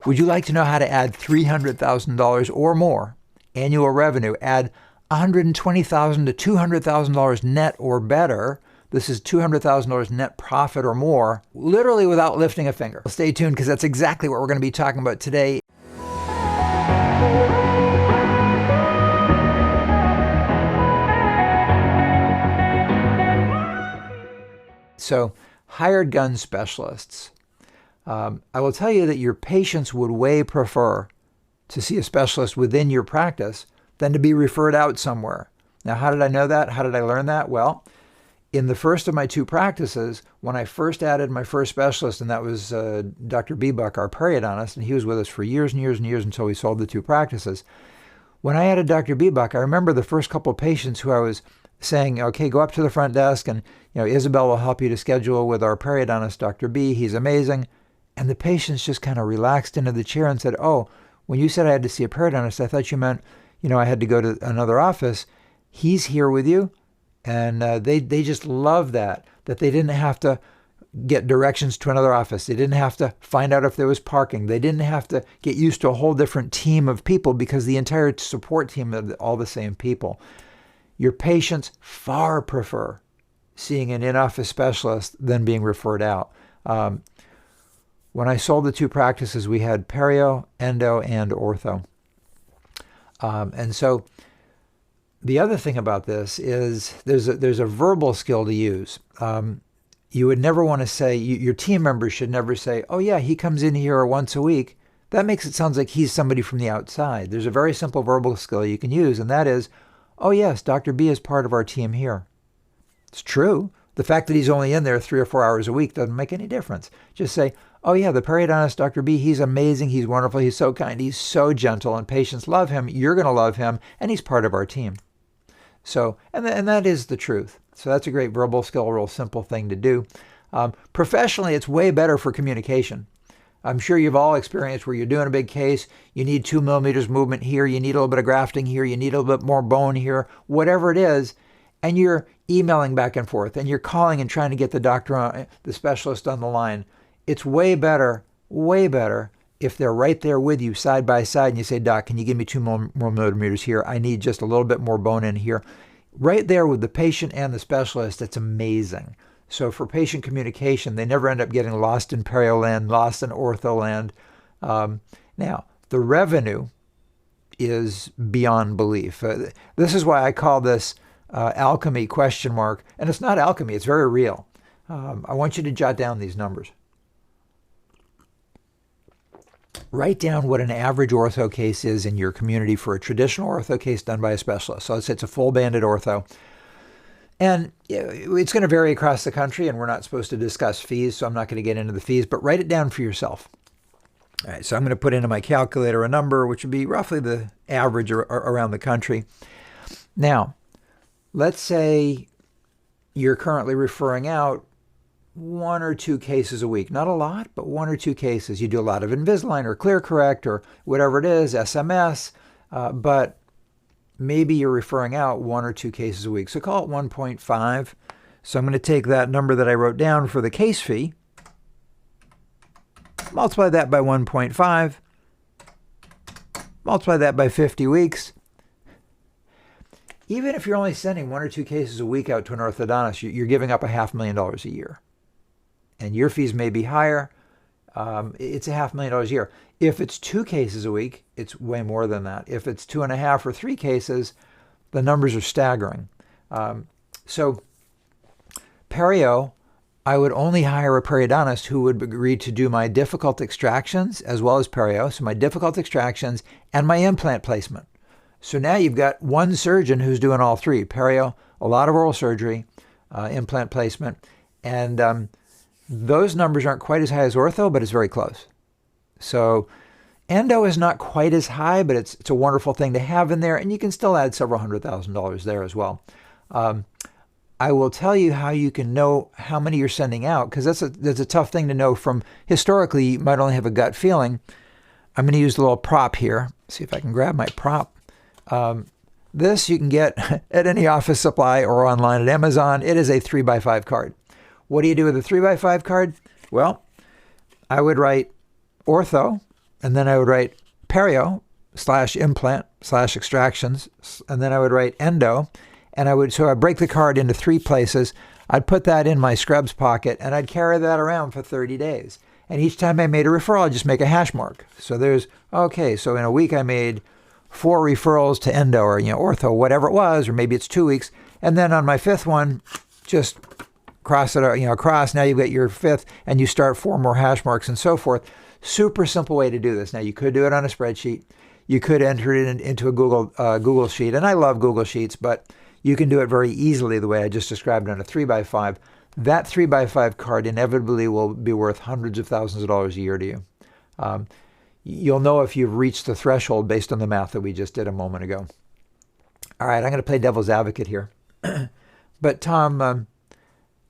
Would you like to know how to add $300,000 or more annual revenue? Add $120,000 to $200,000 net or better. This is $200,000 net profit or more, literally without lifting a finger. Stay tuned, because that's exactly what we're going to be talking about today. So, hired gun specialists. I will tell you that your patients would way prefer to see a specialist within your practice than to be referred out somewhere. Now, how did I know that? How did I learn that? Well, in the first of my two practices, when I first added my first specialist, and that was Dr. Bbuck, our periodontist, and he was with us for years and years and years until we sold the two practices. When I added Dr. Bbuck, I remember the first couple of patients who I was saying, okay, go up to the front desk, and Isabel will help you to schedule with our periodontist, Dr. B. He's amazing. And the patients just kind of relaxed into the chair and said, oh, when you said I had to see a periodontist, I thought you meant, I had to go to another office. He's here with you. And they just love that they didn't have to get directions to another office. They didn't have to find out if there was parking. They didn't have to get used to a whole different team of people, because the entire support team are all the same people. Your patients far prefer seeing an in-office specialist than being referred out. When I sold the two practices, we had perio, endo, and ortho. And so the other thing about this is there's a verbal skill to use. You would never want to say, your team members should never say, oh yeah, he comes in here once a week. That makes it sound like he's somebody from the outside. There's a very simple verbal skill you can use, and that is, oh yes, Dr. B is part of our team here. It's true. The fact that he's only in there 3 or 4 hours a week doesn't make any difference. Just say, oh yeah, the periodontist, Dr. B, he's amazing, he's wonderful, he's so kind, he's so gentle, and patients love him, you're going to love him, and he's part of our team. So, and that is the truth. So that's a great verbal skill, a real simple thing to do. Professionally, it's way better for communication. I'm sure you've all experienced where you're doing a big case, you need 2 millimeters movement here, you need a little bit of grafting here, you need a little bit more bone here, whatever it is, and you're emailing back and forth, and you're calling and trying to get the doctor, the specialist on the line. It's way better if they're right there with you side by side, and you say, Doc, can you give me 2 more millimeters here? I need just a little bit more bone in here. Right there with the patient and the specialist, it's amazing. So for patient communication, they never end up getting lost in perio land, lost in ortho land. Now, the revenue is beyond belief. This is why I call this alchemy ? And it's not alchemy, it's very real. I want you to jot down these numbers. Write down what an average ortho case is in your community for a traditional ortho case done by a specialist. So let's say it's a full banded ortho. And it's going to vary across the country, and we're not supposed to discuss fees, so I'm not going to get into the fees, but write it down for yourself. All right, so I'm going to put into my calculator a number, which would be roughly the average around the country. Now, let's say you're currently referring out 1 or 2 cases a week. Not a lot, but 1 or 2 cases. You do a lot of Invisalign or ClearCorrect or whatever it is, SMS, but maybe you're referring out 1 or 2 cases a week. So call it 1.5. So I'm going to take that number that I wrote down for the case fee, multiply that by 1.5, multiply that by 50 weeks. Even if you're only sending 1 or 2 cases a week out to an orthodontist, you're giving up $500,000 a year. And your fees may be higher. It's $500,000 a year. If it's 2 cases a week, it's way more than that. If it's 2.5 or 3 cases, the numbers are staggering. So perio, I would only hire a periodontist who would agree to do my difficult extractions as well as perio, so my difficult extractions and my implant placement. So now you've got one surgeon who's doing all 3, perio, a lot of oral surgery, implant placement, and those numbers aren't quite as high as ortho, but it's very close. So endo is not quite as high, but it's a wonderful thing to have in there, and you can still add several $100,000 there as well. I will tell you how you can know how many you're sending out, because that's a tough thing to know from historically. You might only have a gut feeling. I'm going to use a little prop here. See if I can grab my prop. This you can get at any office supply or online at Amazon. It is a 3x5 card. What do you do with a 3x5 card? Well, I would write ortho and then I would write perio / implant / extractions, and then I would write endo, and so I'd break the card into 3 places. I'd put that in my scrubs pocket, and I'd carry that around for 30 days. And each time I made a referral, I'd just make a hash mark. So so in a week I made 4 referrals to endo or ortho, whatever it was, or maybe it's 2 weeks. And then on my 5th one, just cross it, across. Now you've got your 5th, and you start 4 more hash marks and so forth. Super simple way to do this. Now you could do it on a spreadsheet. You could enter it into a Google sheet, and I love Google Sheets, but you can do it very easily the way I just described on a 3x5. That 3x5 card inevitably will be worth hundreds of thousands of dollars a year to you. You'll know if you've reached the threshold based on the math that we just did a moment ago. All right, I'm going to play devil's advocate here. But Tom,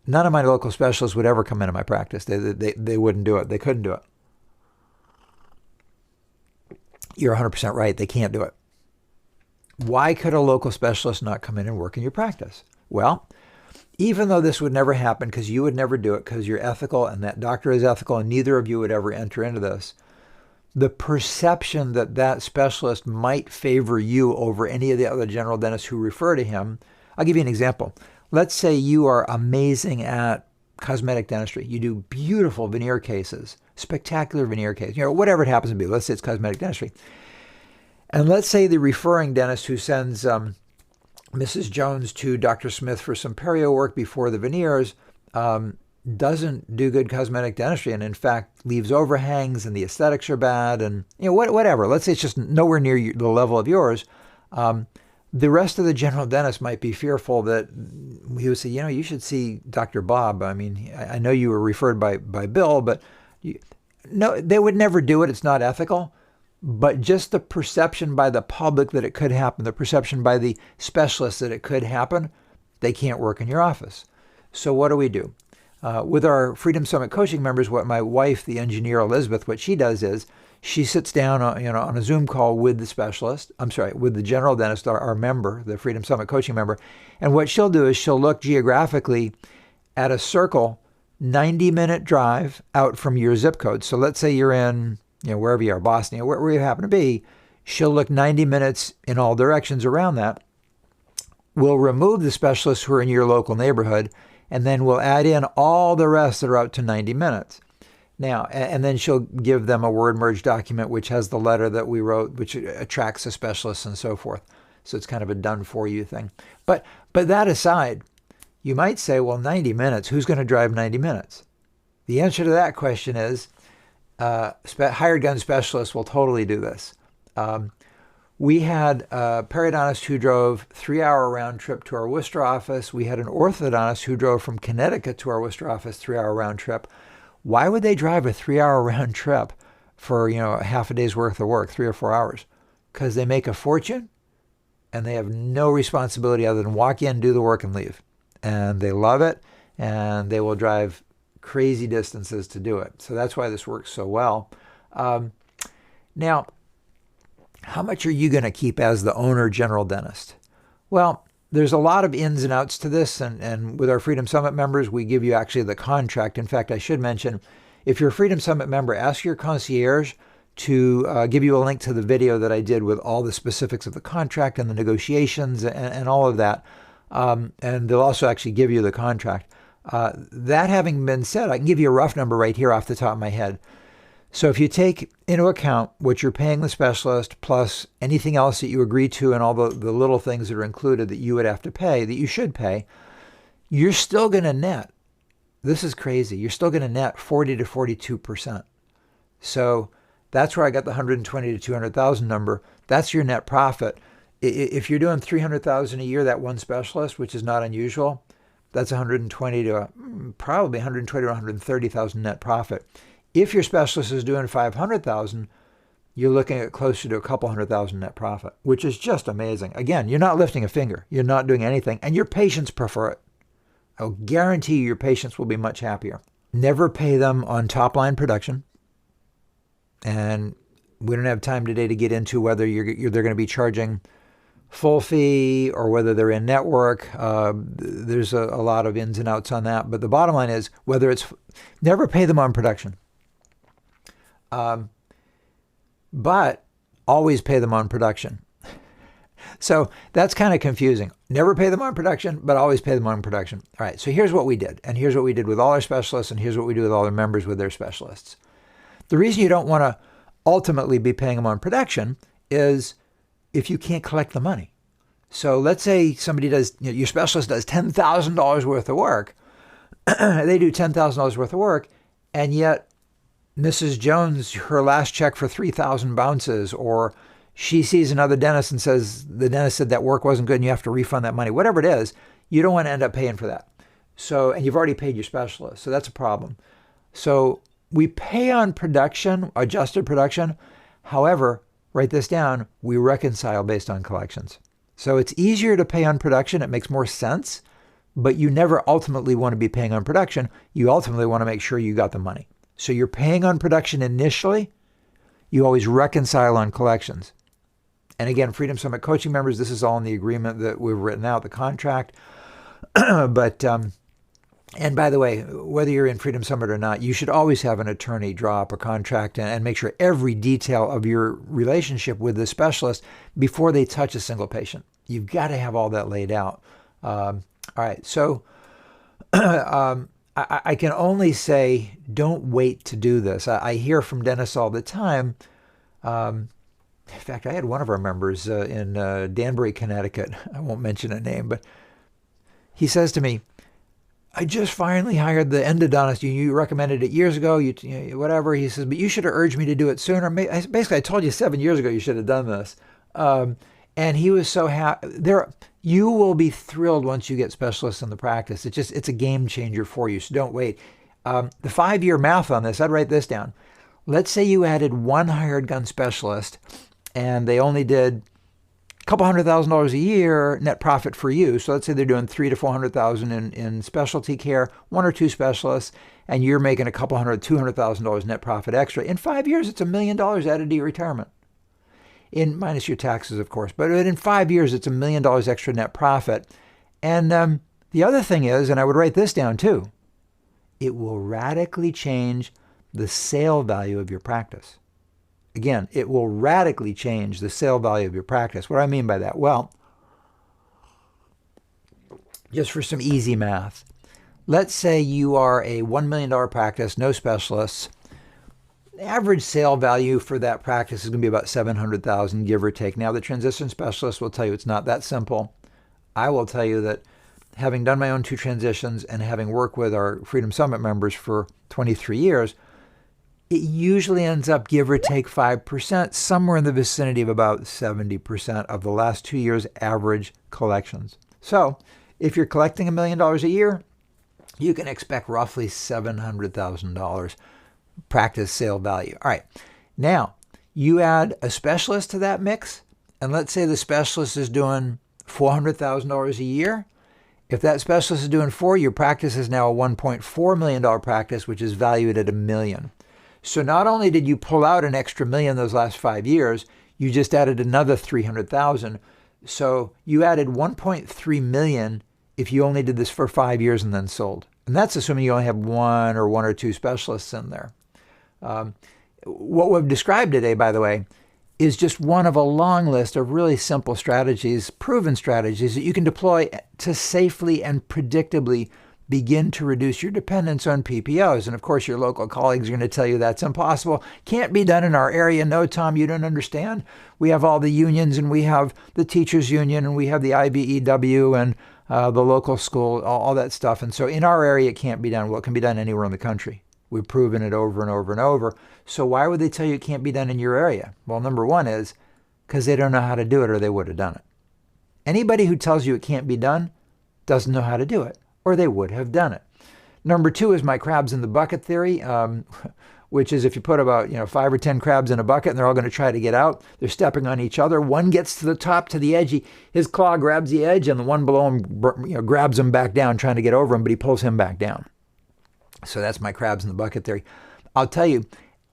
none of my local specialists would ever come into my practice. They wouldn't do it. They couldn't do it. You're 100% right. They can't do it. Why could a local specialist not come in and work in your practice? Well, even though this would never happen because you would never do it because you're ethical and that doctor is ethical and neither of you would ever enter into this, the perception that that specialist might favor you over any of the other general dentists who refer to him. I'll give you an example. Let's say you are amazing at cosmetic dentistry. You do beautiful veneer cases, spectacular veneer cases, whatever it happens to be. Let's say it's cosmetic dentistry. And let's say the referring dentist who sends Mrs. Jones to Dr. Smith for some perio work before the veneers doesn't do good cosmetic dentistry and in fact leaves overhangs and the aesthetics are bad and whatever. Let's say it's just nowhere near the level of yours. The rest of the general dentist might be fearful that he would say, you should see Dr. Bob. I mean, I know you were referred by Bill, but no, they would never do it. It's not ethical. But just the perception by the public that it could happen, the perception by the specialists that it could happen, they can't work in your office. So what do we do? With our Freedom Summit coaching members, what my wife, the engineer Elizabeth, what she does is she sits down on a Zoom call with the specialist, with the general dentist, our member, the Freedom Summit coaching member. And what she'll do is she'll look geographically at a circle, 90-minute drive out from your zip code. So let's say you're in wherever you are, Boston, where you happen to be, she'll look 90 minutes in all directions around that. We'll remove the specialists who are in your local neighborhood, and then we'll add in all the rest that are out to 90 minutes. Now, and then she'll give them a word merge document, which has the letter that we wrote, which attracts the specialists and so forth. So it's kind of a done for you thing. But that aside, you might say, well, 90 minutes, who's going to drive 90 minutes? The answer to that question is, hired gun specialists will totally do this. We had a periodontist who drove 3-hour round trip to our Worcester office. We had an orthodontist who drove from Connecticut to our Worcester office, 3-hour round trip. Why would they drive a 3-hour round trip for, half a day's worth of work, 3 or 4 hours? Because they make a fortune and they have no responsibility other than walk in, do the work and leave. And they love it and they will drive crazy distances to do it. So that's why this works so well. Now, how much are you going to keep as the owner general dentist? Well, there's a lot of ins and outs to this. And with our Freedom Summit members, we give you actually the contract. In fact, I should mention, if you're a Freedom Summit member, ask your concierge to give you a link to the video that I did with all the specifics of the contract and the negotiations and all of that. And they'll also actually give you the contract. That having been said, I can give you a rough number right here off the top of my head. So if you take into account what you're paying the specialist plus anything else that you agree to and all the little things that are included that you would have to pay, that you should pay, you're still going to net, this is crazy, you're still going to net 40 to 42%. So that's where I got the 120 to 200,000 number. That's your net profit. If you're doing 300,000 a year, that one specialist, which is not unusual, that's 120 to probably 120 to 130,000 net profit. If your specialist is doing 500,000, you're looking at closer to a couple 100,000 net profit, which is just amazing. Again, you're not lifting a finger. You're not doing anything, and your patients prefer it. I'll guarantee you your patients will be much happier. Never pay them on top-line production, and we don't have time today to get into whether they're going to be charging full fee or whether they're in network. There's a lot of ins and outs on that, but the bottom line is never pay them on production. but always pay them on production. So that's kind of confusing. Never pay them on production, but always pay them on production. All right, so here's what we did. And here's what we did with all our specialists, and here's what we do with all our members with their specialists. The reason you don't want to ultimately be paying them on production is if you can't collect the money. So let's say somebody does, your specialist does $10,000 worth of work. They do $10,000 worth of work, and yet Mrs. Jones, her last check for $3,000 bounces, or she sees another dentist and says, the dentist said that work wasn't good and you have to refund that money. Whatever it is, you don't want to end up paying for that. So, and you've already paid your specialist. So that's a problem. So we pay on production, adjusted production. However, write this down, we reconcile based on collections. So it's easier to pay on production. It makes more sense, but you never ultimately want to be paying on production. You ultimately want to make sure you got the money. So you're paying on production initially. You always reconcile on collections. And again, Freedom Summit coaching members, this is all in the agreement that we've written out, the contract. But, and by the way, whether you're in Freedom Summit or not, you should always have an attorney draw up a contract and make sure every detail of your relationship with the specialist before they touch a single patient. You've got to have all that laid out. All right, so I can only say don't wait to do this. I hear from dentists all the time. In fact, I had one of our members in Danbury, Connecticut. I won't mention a name, but he says to me, I just finally hired the endodontist. You recommended it years ago, whatever. He says, but you should have urged me to do it sooner. Basically, I told you 7 years ago you should have done this. And he was so happy. You will be thrilled once you get specialists in the practice. It's a game changer for you, so don't wait. The 5-year math on this, I'd write this down. Let's say you added one hired gun specialist and they only did a couple $100,000 a year net profit for you. So let's say they're doing $300,000 to $400,000 in specialty care, one or two specialists, and you're making a couple $200,000 net profit extra. In 5 years, it's $1 million added to your retirement. Minus your taxes, of course. But in 5 years, it's $1 million extra net profit. And the other thing is, and I would write this down too, it will radically change the sale value of your practice. Again, it will radically change the sale value of your practice. What do I mean by that? Well, just for some easy math, let's say you are a $1 million practice, no specialists. The average sale value for that practice is going to be about $700,000, give or take. Now, the transition specialist will tell you it's not that simple. I will tell you that having done my own 2 transitions and having worked with our Freedom Summit members for 23 years, it usually ends up, give or take 5%, somewhere in the vicinity of about 70% of the last 2 years' average collections. So if you're collecting $1 million a year, you can expect roughly $700,000 practice sale value. All right. Now, you add a specialist to that mix, and let's say the specialist is doing $400,000 a year. If that specialist is doing 4, your practice is now a $1.4 million practice, which is valued at $1 million. So not only did you pull out an extra $1 million those last 5 years, you just added another $300,000. So you added $1.3 million if you only did this for 5 years and then sold. And that's assuming you only have one or two specialists in there. What we've described today, by the way, is just one of a long list of really simple strategies, proven strategies that you can deploy to safely and predictably begin to reduce your dependence on PPOs. And of course, your local colleagues are going to tell you that's impossible. Can't be done in our area. No, Tom, you don't understand. We have all the unions, and we have the teachers union, and we have the IBEW and the local school, all that stuff. And so in our area, it can't be done. Well, it can be done anywhere in the country. We've proven it over and over and over. So why would they tell you it can't be done in your area? Well, number one is because they don't know how to do it, or they would have done it. Anybody who tells you it can't be done doesn't know how to do it, or they would have done it. Number two is my crabs in the bucket theory, which is if you put about 5 or 10 crabs in a bucket and they're all going to try to get out, they're stepping on each other. One gets to the top, to the edge, his claw grabs the edge, and the one below him grabs him back down, trying to get over him, but he pulls him back down. So that's my crabs in the bucket theory. I'll tell you,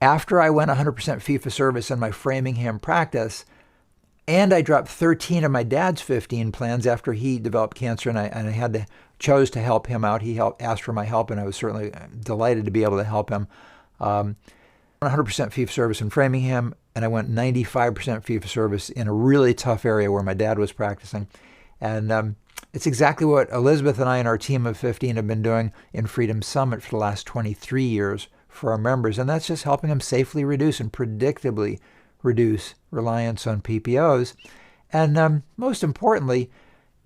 after I went 100% fee-for-service in my Framingham practice, and I dropped 13 of my dad's 15 plans after he developed cancer, and I chose to help him out. He asked for my help, and I was certainly delighted to be able to help him. 100% fee-for-service in Framingham, and I went 95% fee-for-service in a really tough area where my dad was practicing. And it's exactly what Elizabeth and I and our team of 15 have been doing in Freedom Summit for the last 23 years for our members. And that's just helping them safely reduce and predictably reduce reliance on PPOs. And most importantly,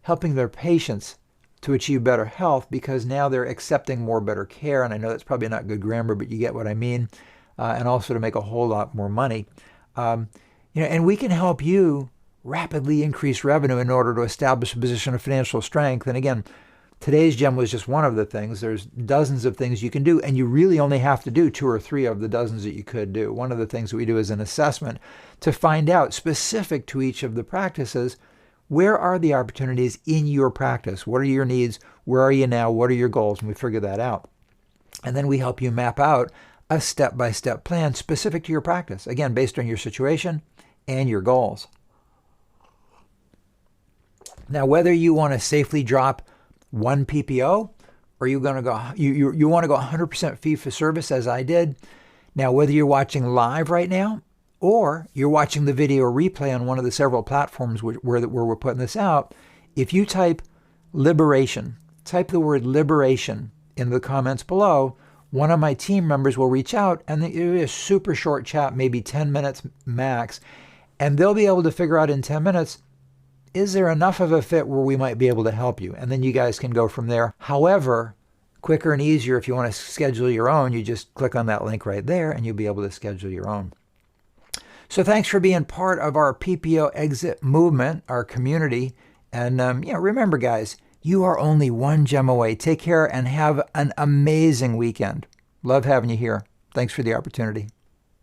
helping their patients to achieve better health, because now they're accepting more better care. And I know that's probably not good grammar, but you get what I mean. And also to make a whole lot more money. And we can help you rapidly increase revenue in order to establish a position of financial strength. And again, today's gem was just one of the things. There's dozens of things you can do, and you really only have to do 2 or 3 of the dozens that you could do. One of the things that we do is an assessment to find out, specific to each of the practices, where are the opportunities in your practice? What are your needs? Where are you now? What are your goals? And we figure that out. And then we help you map out a step-by-step plan specific to your practice, again, based on your situation and your goals. Now, whether you want to safely drop 1 PPO or you want to go 100% fee for service, as I did. Now, whether you're watching live right now or you're watching the video replay on one of the several platforms where we're putting this out, if you type liberation, type the word liberation in the comments below, one of my team members will reach out, and it'll be a super short chat, maybe 10 minutes max, and they'll be able to figure out in 10 minutes, is there enough of a fit where we might be able to help you? And then you guys can go from there. However, quicker and easier, if you want to schedule your own, you just click on that link right there and you'll be able to schedule your own. So thanks for being part of our PPO exit movement, our community. And remember, guys, you are only one gem away. Take care and have an amazing weekend. Love having you here. Thanks for the opportunity.